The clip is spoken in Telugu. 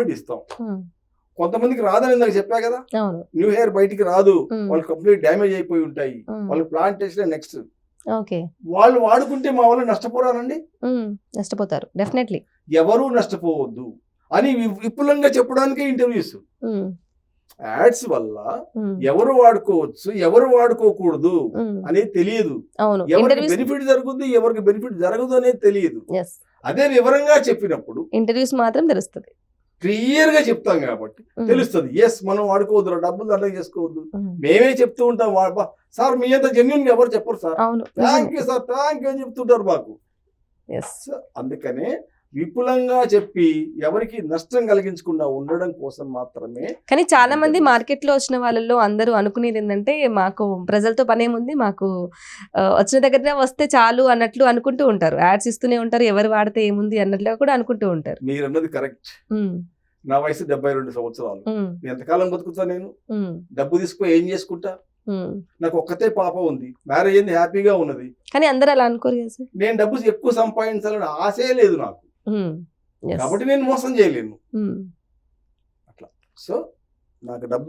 ఎంకరేజ్మెంట్ ఇస్తాం. కొంతమందికి రాదని నాకు చెప్పా కదా, న్యూ హెయిర్ బయటికి రాదు, వాళ్ళు కంప్లీట్ డ్యామేజ్ అయిపోయి ఉంటాయి, వాళ్ళు ప్లాంటేషన్ నెక్స్ట్. వాళ్ళు వాడుకుంటే మా వాళ్ళు నష్టపోరానండి? నష్టపోతారు డెఫినెట్లీ. ఎవరు నష్టపోవద్దు అని విపులంగా చెప్పడానికే ఇంటర్వ్యూస్. యాడ్స్ వల్ల ఎవరు వాడుకోవచ్చు, ఎవరు వాడుకోకూడదు అనేది తెలియదు, ఎవరికి బెనిఫిట్ జరుగుతుంది, ఎవరికి బెనిఫిట్ జరగదు అనేది తెలియదు. అదే వివరంగా చెప్పినప్పుడు ఇంటర్వ్యూస్ మాత్రం తెలుస్తుంది, క్లియర్ గా చెప్తాం కాబట్టి తెలుస్తుంది. ఎస్, మనం వాడుకోవద్దు, డబ్బులు దండగా చేసుకోవద్దు. మేమే చెప్తూ ఉంటాం, సార్ మీ అంత జెన్యున్ గా ఎవరు చెప్పరు sir, thank you sir, thank you అని చెప్తుంటారు మాకు. అందుకనే విపులంగా చెప్పి ఎవరికి నష్టం కలిగించకుండా ఉండడం కోసం మాత్రమే. కానీ చాలా మంది మార్కెట్ లో వచ్చిన వాళ్ళలో అందరూ అనుకునేది ఏంటంటే, మాకు ప్రజలతో పనేముంది, మాకు వచ్చిన దగ్గర వస్తే చాలు అన్నట్లు అనుకుంటూ ఉంటారు. యాడ్స్ ఇస్తూనే ఉంటారు, ఎవరు వాడితే ఏముంది అన్నట్లుగా కూడా అనుకుంటూ ఉంటారు. మీరు అన్నది కరెక్ట్. నా వయసు 72 సంవత్సరాలు. ఎంతకాలం బతుకుతా నేను? డబ్బు తీసుకుని ఏం చేసుకుంటా? నాకు ఒక్కతే పాప ఉంది, మ్యారేజ్ అయింది, హ్యాపీగా ఉన్నది. కానీ అందరూ అలా అనుకోరు కదా సార్. నేను డబ్బు ఎక్కువ సంపాదించాలని ఆశే లేదు నాకు, కాబట్టి నేను మోసం చేయలేను అట్లా. సో నాకు డబ్బు